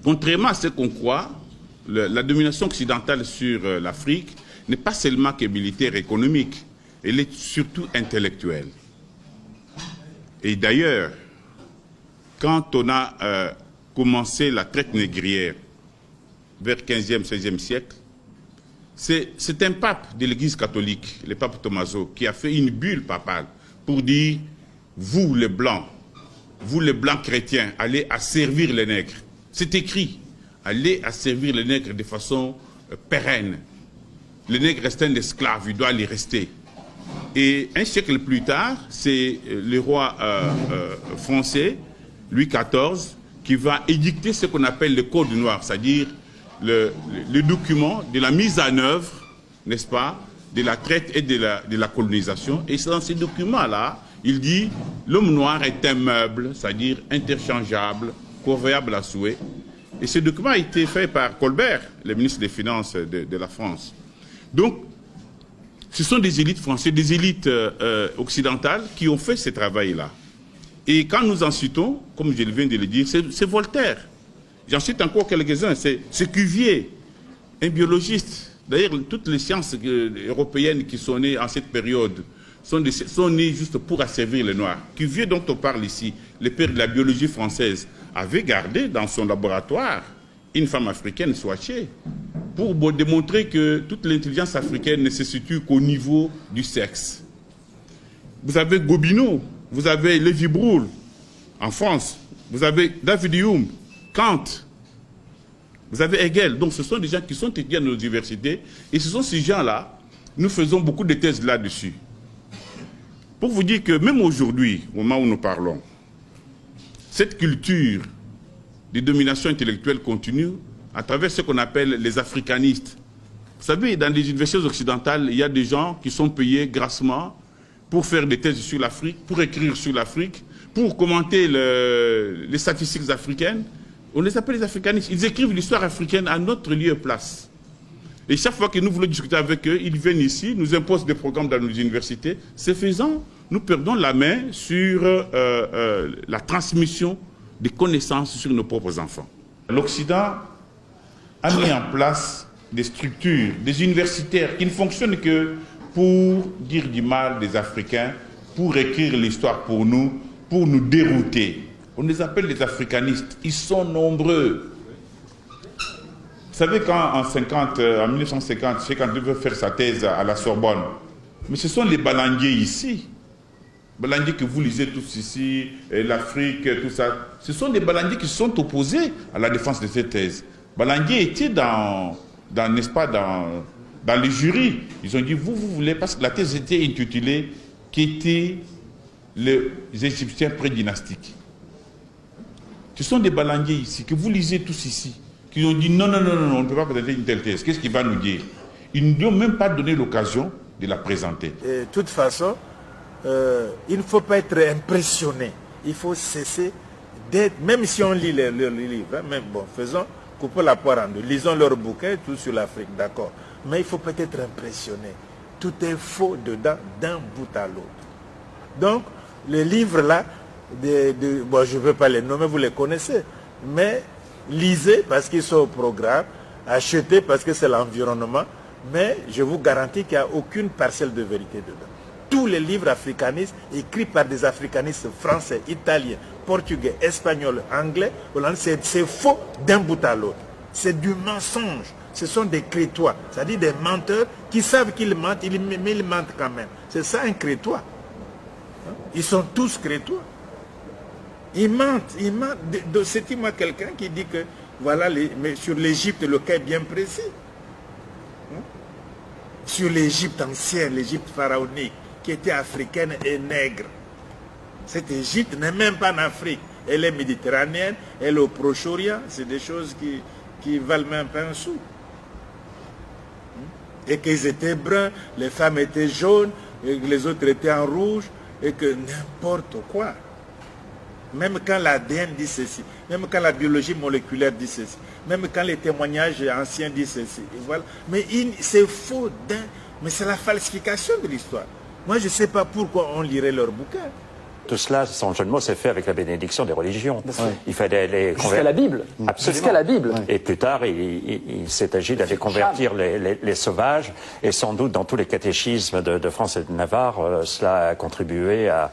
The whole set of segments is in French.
Contrairement à ce qu'on croit, la domination occidentale sur l'Afrique n'est pas seulement que militaire et économique, elle est surtout intellectuelle. Et d'ailleurs, quand on a commencé la traite négrière vers 15e, 16e siècle, c'est un pape de l'Église catholique, le pape Tommaso, qui a fait une bulle papale pour dire « Vous les Blancs chrétiens, allez asservir les nègres ». C'est écrit, allez asservir les nègres de façon pérenne. Le nègre reste un esclave, il doit y rester. Et un siècle plus tard, c'est le roi français, Louis XIV, qui va édicter ce qu'on appelle le Code noir, c'est-à-dire le document de la mise en œuvre, n'est-ce pas, de la traite et de la colonisation. Et dans ces documents-là, il dit l'homme noir est un meuble, c'est-à-dire interchangeable, corvéable à souhait. Et ce document a été fait par Colbert, le ministre des Finances de la France. Donc, ce sont des élites françaises, des élites occidentales qui ont fait ce travail-là. Et quand nous en citons, comme je viens de le dire, c'est Voltaire. J'en cite encore quelques-uns. C'est Cuvier, un biologiste. D'ailleurs, toutes les sciences européennes qui sont nées en cette période sont nées juste pour asservir les Noirs. Cuvier, dont on parle ici, le père de la biologie française, avait gardé dans son laboratoire une femme africaine, Swatché, pour démontrer que toute l'intelligence africaine ne se situe qu'au niveau du sexe. Vous avez Gobineau, vous avez Lévi-Bruhl en France, vous avez David Hume, Kant, vous avez Hegel. Donc ce sont des gens qui sont étudiés à nos universités et ce sont ces gens-là, nous faisons beaucoup de thèses là-dessus. Pour vous dire que même aujourd'hui, au moment où nous parlons, cette culture de domination intellectuelle continue à travers ce qu'on appelle les africanistes. Vous savez, dans les universités occidentales, il y a des gens qui sont payés grassement pour faire des thèses sur l'Afrique, pour écrire sur l'Afrique, pour commenter les statistiques africaines. On les appelle les africanistes. Ils écrivent l'histoire africaine à notre lieu et place. Et chaque fois que nous voulons discuter avec eux, ils viennent ici, nous imposent des programmes dans nos universités. Ce faisant, nous perdons la main sur la transmission des connaissances sur nos propres enfants. L'Occident a mis en place des structures, des universitaires qui ne fonctionnent que pour dire du mal des Africains, pour écrire l'histoire pour nous dérouter. On les appelle les africanistes. Ils sont nombreux. Vous savez, quand en 1950, Cheikh Anta veut faire sa thèse à la Sorbonne, mais ce sont les Balandiers ici. Balandier que vous lisez tous ici, l'Afrique, tout ça, ce sont des Balandiers qui se sont opposés à la défense de cette thèse. Balandier était n'est-ce pas, dans les jurys. Ils ont dit, vous voulez, parce que la thèse était intitulée « Qu'étaient les Égyptiens pré-dynastiques ». Ce sont des Balandiers ici, que vous lisez tous ici, qui ont dit non, on ne peut pas présenter une telle thèse. Qu'est-ce qu'il va nous dire? Ils ne nous ont même pas donné l'occasion de la présenter. De toute façon, il ne faut pas être impressionné. Il faut cesser d'être, même si on lit les livres, hein, même bon, coupons la poire en deux, lisons leurs bouquins, tout sur l'Afrique, d'accord. Mais il faut peut-être impressionné. Tout est faux dedans, d'un bout à l'autre. Donc, les livres là, bon, je ne veux pas les nommer, vous les connaissez, mais lisez parce qu'ils sont au programme, achetez parce que c'est l'environnement, mais je vous garantis qu'il n'y a aucune parcelle de vérité dedans. Tous les livres africanistes, écrits par des africanistes français, italiens, portugais, espagnols, anglais, c'est faux d'un bout à l'autre. C'est du mensonge. Ce sont des crétois, c'est-à-dire des menteurs qui savent qu'ils mentent, mais ils mentent quand même. C'est ça un crétois. Ils sont tous crétois. Ils mentent. C'est-moi quelqu'un qui dit que, voilà, mais sur l'Égypte, le cas est bien précis. Sur l'Égypte ancienne, l'Égypte pharaonique, qui était africaine et nègre. Cette Égypte n'est même pas en Afrique. Elle est méditerranéenne, elle est au Proche-Orient. C'est des choses qui valent même pas un sou. Et qu'ils étaient bruns, les femmes étaient jaunes, et les autres étaient en rouge, et que n'importe quoi. Même quand l'ADN dit ceci, même quand la biologie moléculaire dit ceci, même quand les témoignages anciens disent ceci. Et voilà. Mais c'est faux, mais c'est la falsification de l'histoire. Moi, je ne sais pas pourquoi on lirait leurs bouquins. Tout cela, sans jeu de mots, s'est fait avec la bénédiction des religions. Il fallait les convertir. Jusqu'à la Bible. Absolument. Jusqu'à la Bible. Et plus tard, il s'est agi d'aller convertir les sauvages. Et sans doute, dans tous les catéchismes de France et de Navarre, cela a contribué à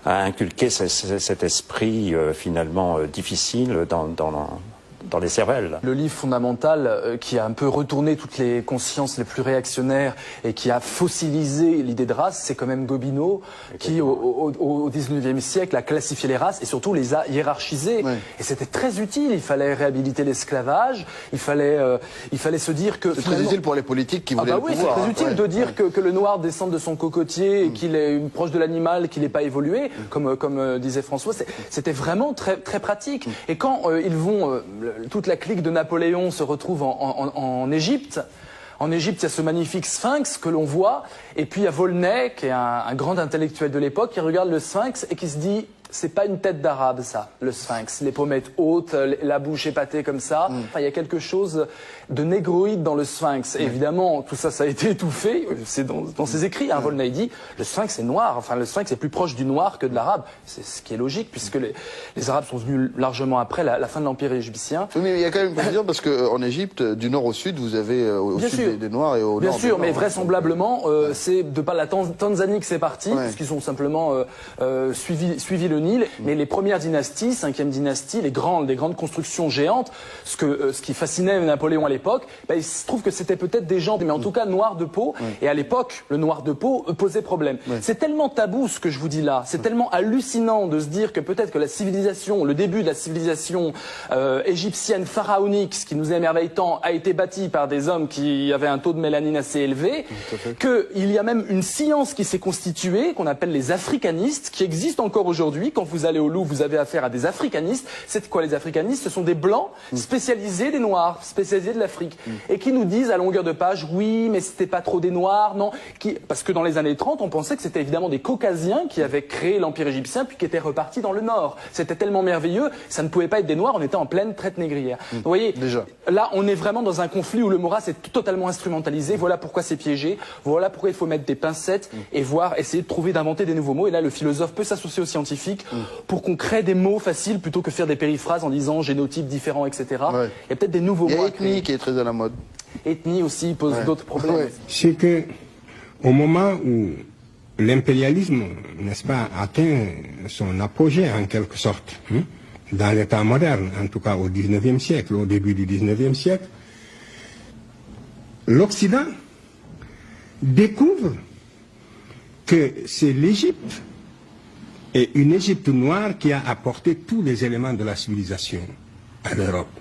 inculquer cet esprit finalement difficile dans les cervelles. Le livre fondamental qui a un peu retourné toutes les consciences les plus réactionnaires et qui a fossilisé l'idée de race, c'est quand même Gobineau qui, au 19e siècle, a classifié les races et surtout les a hiérarchisées. Et c'était très utile. Il fallait réhabiliter l'esclavage. Il fallait se dire que... C'est très utile pour les politiques qui voulaient le pouvoir. C'est très utile de dire que le noir descende de son cocotier et qu'il est proche de l'animal, qu'il n'ait pas évolué, comme disait François. C'était vraiment très, très pratique. Et quand ils vont... toute la clique de Napoléon se retrouve en Égypte. En Égypte, il y a ce magnifique sphinx que l'on voit. Et puis il y a Volney, qui est un grand intellectuel de l'époque, qui regarde le sphinx et qui se dit... C'est pas une tête d'arabe, ça, le sphinx. Les pommettes hautes, la bouche épatée comme ça. Enfin, il y a quelque chose de négroïde dans le sphinx. Et évidemment, tout ça, ça a été étouffé. C'est dans ses écrits. Volney dit, le sphinx est noir. Enfin, le sphinx est plus proche du noir que de l'arabe. C'est ce qui est logique, puisque les arabes sont venus largement après la fin de l'Empire égyptien. Oui, mais il y a quand même une précision, parce qu'en Égypte, du nord au sud, vous avez au sud des Noirs et au nord des Blancs. Bien sûr, mais vraisemblablement, c'est de par la Tanzanie que c'est parti, puisqu'ils ont simplement suivi le Nil, mais les premières dynasties, 5e dynastie, les grandes constructions géantes, ce qui fascinait Napoléon à l'époque, il se trouve que c'était peut-être des gens, mais en tout cas noirs de peau, et à l'époque, le noir de peau posait problème. C'est tellement tabou ce que je vous dis là, c'est tellement hallucinant de se dire que peut-être que la civilisation, le début de la civilisation égyptienne pharaonique, ce qui nous émerveille tant, a été bâti par des hommes qui avaient un taux de mélanine assez élevé, qu'il y a même une science qui s'est constituée, qu'on appelle les africanistes, qui existent encore aujourd'hui. Quand vous allez au Louvre, vous avez affaire à des africanistes. C'est quoi les africanistes? Ce sont des blancs spécialisés des noirs, spécialisés de l'Afrique, et qui nous disent à longueur de page, oui, mais c'était pas trop des noirs, non. Parce que dans les années 30, on pensait que c'était évidemment des caucasiens qui avaient créé l'Empire égyptien, puis qui étaient repartis dans le nord. C'était tellement merveilleux, ça ne pouvait pas être des noirs, on était en pleine traite négrière. Vous voyez, déjà, là, on est vraiment dans un conflit où le moral est totalement instrumentalisé. Voilà pourquoi c'est piégé. Voilà pourquoi il faut mettre des pincettes et essayer de trouver, d'inventer des nouveaux mots. Et là, le philosophe peut s'associer aux scientifiques pour qu'on crée des mots faciles plutôt que faire des périphrases en disant génotypes différents, etc. Il y a peut-être des nouveaux mots. Il y a ethnie qui est très à la mode. Ethnie aussi pose d'autres problèmes. C'est que au moment où l'impérialisme, n'est-ce pas, atteint son apogée en quelque sorte, dans l'état moderne, en tout cas au 19e siècle, au début du 19e siècle, l'Occident découvre que c'est l'Égypte et une Égypte noire qui a apporté tous les éléments de la civilisation à l'Europe.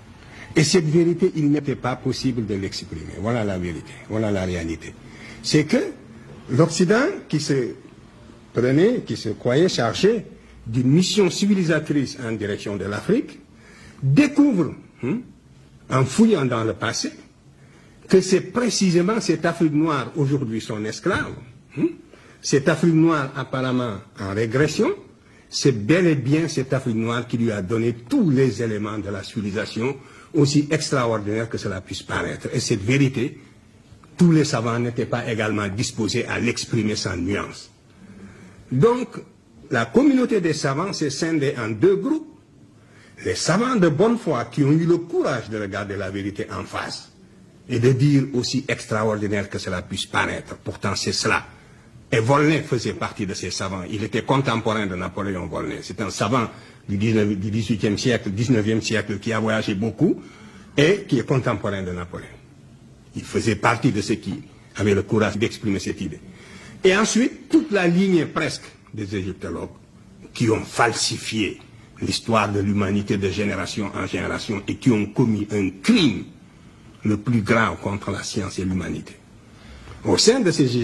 Et cette vérité, il n'était pas possible de l'exprimer. Voilà la vérité, voilà la réalité. C'est que l'Occident, qui se croyait chargé d'une mission civilisatrice en direction de l'Afrique, découvre, en fouillant dans le passé, que c'est précisément cette Afrique noire, aujourd'hui son esclave, cette Afrique noire apparemment en régression, c'est bel et bien cette Afrique noire qui lui a donné tous les éléments de la civilisation, aussi extraordinaire que cela puisse paraître. Et cette vérité, tous les savants n'étaient pas également disposés à l'exprimer sans nuance. Donc, la communauté des savants s'est scindée en deux groupes. Les savants de bonne foi qui ont eu le courage de regarder la vérité en face et de dire aussi extraordinaire que cela puisse paraître. Pourtant, c'est cela. Et Volney faisait partie de ces savants. Il était contemporain de Napoléon Volney. C'est un savant du 18e siècle, 19e siècle, qui a voyagé beaucoup et qui est contemporain de Napoléon. Il faisait partie de ceux qui avaient le courage d'exprimer cette idée. Et ensuite, toute la lignée presque des égyptologues qui ont falsifié l'histoire de l'humanité de génération en génération et qui ont commis un crime le plus grave contre la science et l'humanité. Au sein de ces